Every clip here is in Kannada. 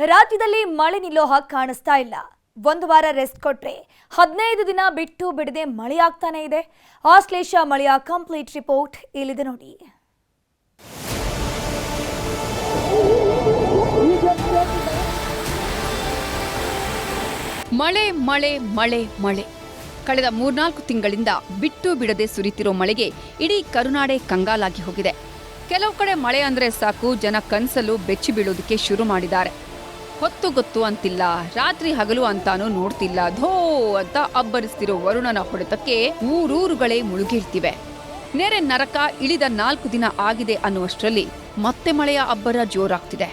ರಾಜ್ಯದಲ್ಲಿ ಮಳೆ ನಿಲ್ಲೋ ಹಾಗೆ ಕಾಣಿಸ್ತಾ ಇಲ್ಲ. ಒಂದು ವಾರ ರೆಸ್ಟ್ ಕೊಟ್ರೆ 15 ದಿನ ಬಿಟ್ಟು ಬಿಡದೆ ಮಳೆಯಾಗ್ತಾನೆ ಇದೆ. ಆಶ್ಲೇಷ ಮಳೆಯ ಕಂಪ್ಲೀಟ್ ರಿಪೋರ್ಟ್ ಇಲ್ಲಿದೆ ನೋಡಿ. ಮಳೆ ಮಳೆ ಮಳೆ ಮಳೆ ಕಳೆದ 3-4 ತಿಂಗಳಿಂದ ಬಿಟ್ಟು ಬಿಡದೆ ಸುರಿತಿರೋ ಮಳೆಗೆ ಇಡೀ ಕರುನಾಡೆ ಕಂಗಾಲಾಗಿ ಹೋಗಿದೆ. ಕೆಲವು ಕಡೆ ಮಳೆ ಅಂದ್ರೆ ಸಾಕು ಜನ ಕನಸಲು ಬೆಚ್ಚಿ ಬೀಳೋದಕ್ಕೆ ಶುರು ಮಾಡಿದ್ದಾರೆ. ಹೊತ್ತು ಗೊತ್ತು ಅಂತಿಲ್ಲ, ರಾತ್ರಿ ಹಗಲು ಅಂತಾನೂ ನೋಡ್ತಿಲ್ಲ, ಧೋ ಅಂತ ಅಬ್ಬರಿಸ್ತಿರೋ ವರುಣನ ಹೊಡೆತಕ್ಕೆ ಊರೂರುಗಳೇ ಮುಳುಗಿರ್ತಿವೆ. ನೆರೆ ನರಕ ಇಳಿದ 4 ದಿನ ಆಗಿದೆ ಅನ್ನುವಷ್ಟರಲ್ಲಿ ಮತ್ತೆ ಮಳೆಯ ಅಬ್ಬರ ಜೋರಾಗ್ತಿದೆ.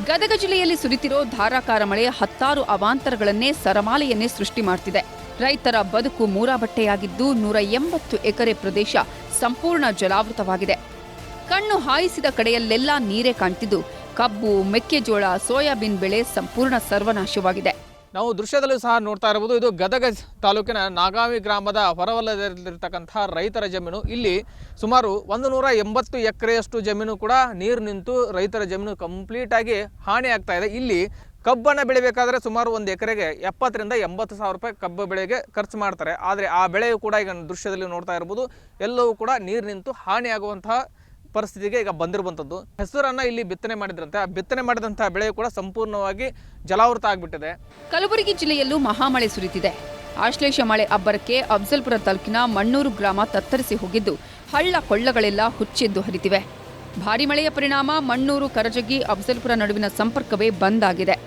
ಗದಗ ಜಿಲ್ಲೆಯಲ್ಲಿ ಸುರಿತಿರೋ ಧಾರಾಕಾರ ಮಳೆ 10 ಅವಾಂತರಗಳನ್ನೇ ಸರಮಾಲೆಯನ್ನೇ ಸೃಷ್ಟಿ ಮಾಡ್ತಿದೆ. ರೈತರ ಬದುಕು ಮೂರಾಬಟ್ಟೆಯಾಗಿದ್ದು 180 ಎಕರೆ ಪ್ರದೇಶ ಸಂಪೂರ್ಣ ಜಲಾವೃತವಾಗಿದೆ. ಕಣ್ಣು ಹಾಯಿಸಿದ ಕಡೆಯಲ್ಲೆಲ್ಲ ನೀರೇ ಕಾಣ್ತಿದ್ದು ಕಬ್ಬು, ಮೆಕ್ಕೆಜೋಳ, ಸೋಯಾಬೀನ್ ಬೆಳೆ ಸಂಪೂರ್ಣ ಸರ್ವನಾಶವಾಗಿದೆ. ನಾವು ದೃಶ್ಯದಲ್ಲೂ ಸಹ ನೋಡ್ತಾ ಇರಬಹುದು. ಇದು ಗದಗ ತಾಲೂಕಿನ ನಾಗಾವಿ ಗ್ರಾಮದ ಹೊರವಲಯದಲ್ಲಿರ್ತಕ್ಕಂತಹ ರೈತರ ಜಮೀನು. ಇಲ್ಲಿ ಸುಮಾರು 180 ಎಕರೆಯಷ್ಟು ಜಮೀನು ಕೂಡ ನೀರು ನಿಂತು ರೈತರ ಜಮೀನು ಕಂಪ್ಲೀಟ್ ಆಗಿ ಹಾನಿ ಆಗ್ತಾ ಇದೆ. ಇಲ್ಲಿ ಕಬ್ಬನ್ನು ಬೆಳಿಬೇಕಾದ್ರೆ ಸುಮಾರು 1 ಎಕರೆಗೆ 70 ರಿಂದ 80 ಸಾವಿರ ರೂಪಾಯಿ ಕಬ್ಬು ಬೆಳೆಗೆ ಖರ್ಚು ಮಾಡ್ತಾರೆ. ಆದರೆ ಆ ಬೆಳೆಯು ಕೂಡ ಈಗ ದೃಶ್ಯದಲ್ಲಿ ನೋಡ್ತಾ ಇರಬಹುದು, ಎಲ್ಲವೂ ಕೂಡ ನೀರು ನಿಂತು ಹಾನಿಯಾಗುವಂತಹ ಪರಿಸ್ಥಿತಿಗೆ ಈಗ ಬಂದಿರುವಂಥದ್ದು. ಹೆಸರನ್ನ ಇಲ್ಲಿ ಬಿತ್ತನೆ ಮಾಡಿದ್ರಂತೆ. ಆ ಬಿತ್ತನೆ ಮಾಡಿದಂತಹ ಬೆಳೆ ಕೂಡ ಸಂಪೂರ್ಣವಾಗಿ ಜಲಾವೃತ ಆಗಿಬಿಟ್ಟಿದೆ. ಕಲಬುರಗಿ ಜಿಲ್ಲೆಯಲ್ಲೂ ಮಹಾಮಳೆ ಸುರಿತಿದೆ. ಆಶ್ಲೇಷ ಮಳೆ ಅಬ್ಬರಕ್ಕೆ ಅಫಜಲ್ಪುರ ತಾಲೂಕಿನ ಮಣ್ಣೂರು ಗ್ರಾಮ ತತ್ತರಿಸಿ ಹೋಗಿದ್ದು ಹಳ್ಳ ಕೊಳ್ಳಗಳೆಲ್ಲ ಹುಚ್ಚೆದ್ದು ಹರಿತಿವೆ. ಭಾರಿ ಮಳೆಯ ಪರಿಣಾಮ ಮಣ್ಣೂರು, ಕರಜಗಿ, ಅಫಜಲ್ಪುರ ನಡುವಿನ ಸಂಪರ್ಕವೇ ಬಂದ್ ಆಗಿದೆ.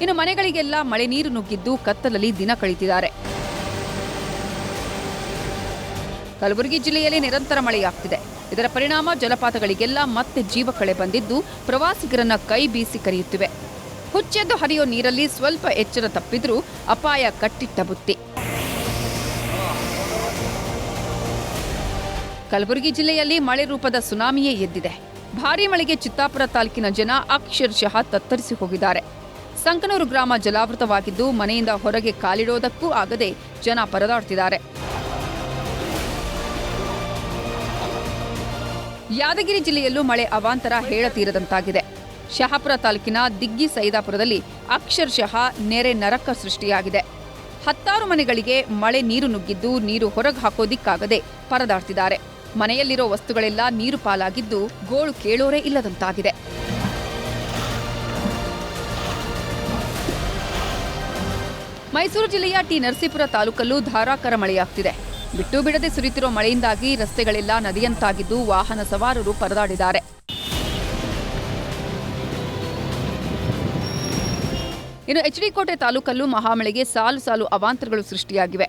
ಇನ್ನು ಮನೆಗಳಿಗೆಲ್ಲ ಮಳೆ ನೀರು ನುಗ್ಗಿದ್ದು ಕತ್ತಲಲ್ಲಿ ದಿನ ಕಳೆದಿದ್ದಾರೆ. ಕಲಬುರಗಿ ಜಿಲ್ಲೆಯಲ್ಲಿ ನಿರಂತರ ಮಳೆಯಾಗ್ತಿದೆ. ಇದರ ಪರಿಣಾಮ ಜಲಪಾತಗಳಿಗೆಲ್ಲ ಮತ್ತೆ ಜೀವಕಳೆ ಬಂದಿದ್ದು ಪ್ರವಾಸಿಗರನ್ನ ಕೈ ಬೀಸಿ ಕರೆಯುತ್ತಿವೆ. ಹುಚ್ಚೆದ್ದು ಹರಿಯೋ ನೀರಲ್ಲಿ ಸ್ವಲ್ಪ ಎಚ್ಚರ ತಪ್ಪಿದ್ರೂ ಅಪಾಯ ಕಟ್ಟಿಟ್ಟ ಬುತ್ತಿ. ಕಲಬುರಗಿ ಜಿಲ್ಲೆಯಲ್ಲಿ ಮಳೆ ರೂಪದ ಸುನಾಮಿಯೇ ಎದ್ದಿದೆ. ಭಾರೀ ಮಳೆಗೆ ಚಿತ್ತಾಪುರ ತಾಲೂಕಿನ ಜನ ಅಕ್ಷರಶಃ ತತ್ತರಿಸಿ ಹೋಗಿದ್ದಾರೆ. ಸಂಕನೂರು ಗ್ರಾಮ ಜಲಾವೃತವಾಗಿದ್ದು ಮನೆಯಿಂದ ಹೊರಗೆ ಕಾಲಿಡೋದಕ್ಕೂ ಆಗದೆ ಜನ ಪರದಾಡ್ತಿದ್ದಾರೆ. ಯಾದಗಿರಿ ಜಿಲ್ಲೆಯಲ್ಲೂ ಮಳೆ ಅವಾಂತರ ಹೇಳತೀರದಂತಾಗಿದೆ. ಶಹಾಪುರ ತಾಲೂಕಿನ ದಿಗ್ಗಿ ಸೈದಾಪುರದಲ್ಲಿ ಅಕ್ಷರಶಃ ನೆರೆ ನರಕ ಸೃಷ್ಟಿಯಾಗಿದೆ. 10 ಮನೆಗಳಿಗೆ ಮಳೆ ನೀರು ನುಗ್ಗಿದ್ದು ನೀರು ಹೊರಗೆ ಹಾಕೋದಿಕ್ಕಾಗದೆ ಪರದಾಡ್ತಿದ್ದಾರೆ. ಮನೆಯಲ್ಲಿರೋ ವಸ್ತುಗಳೆಲ್ಲ ನೀರು ಪಾಲಾಗಿದ್ದು ಗೋಳು ಕೇಳೋರೇ ಇಲ್ಲದಂತಾಗಿದೆ. ಮೈಸೂರು ಜಿಲ್ಲೆಯ ಟಿ ನರಸೀಪುರ ತಾಲೂಕಲ್ಲೂ ಧಾರಾಕಾರ ಮಳೆಯಾಗ್ತಿದೆ. ಬಿಟ್ಟು ಬಿಡದೆ ಸುರಿತಿರೋ ಮಳೆಯಿಂದಾಗಿ ರಸ್ತೆಗಳೆಲ್ಲ ನದಿಯಂತಾಗಿದ್ದು ವಾಹನ ಸವಾರರು ಪರದಾಡಿದ್ದಾರೆ. ಇನ್ನು ಎಚ್ಡಿ ಕೋಟೆ ತಾಲೂಕಲ್ಲೂ ಮಹಾಮಳೆಗೆ ಸಾಲು ಸಾಲು ಅವಾಂತರಗಳು ಸೃಷ್ಟಿಯಾಗಿವೆ.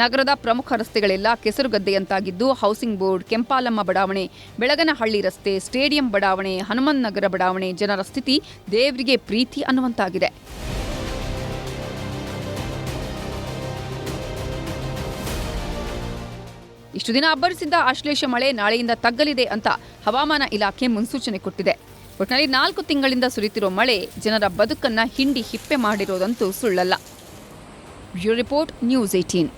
ನಗರದ ಪ್ರಮುಖ ರಸ್ತೆಗಳೆಲ್ಲ ಕೆಸರುಗದ್ದೆಯಂತಾಗಿದ್ದು ಹೌಸಿಂಗ್ ಬೋರ್ಡ್, ಕೆಂಪಾಲಮ್ಮ ಬಡಾವಣೆ, ಬೆಳಗನಹಳ್ಳಿ ರಸ್ತೆ, ಸ್ಟೇಡಿಯಂ ಬಡಾವಣೆ, ಹನುಮನ್ ನಗರ ಬಡಾವಣೆ ಜನರ ಸ್ಥಿತಿ ದೇವರಿಗೆ ಪ್ರೀತಿ ಅನ್ನುವಂತಾಗಿದೆ. ಇಷ್ಟು ದಿನ ಅಬ್ಬರಿಸಿದ್ದ ಆಶ್ಲೇಷ ಮಳೆ ನಾಳೆಯಿಂದ ತಗ್ಗಲಿದೆ ಅಂತ ಹವಾಮಾನ ಇಲಾಖೆ ಮುನ್ಸೂಚನೆ ಕೊಟ್ಟಿದೆ. ಒಟ್ಟಿನಲ್ಲಿ 4 ತಿಂಗಳಿಂದ ಸುರಿತಿರೋ ಮಳೆ ಜನರ ಬದುಕನ್ನ ಹಿಂಡಿ ಹಿಪ್ಪೆ ಮಾಡಿರೋದಂತೂ ಸುಳ್ಳಲ್ಲ. Bureau report, news 18.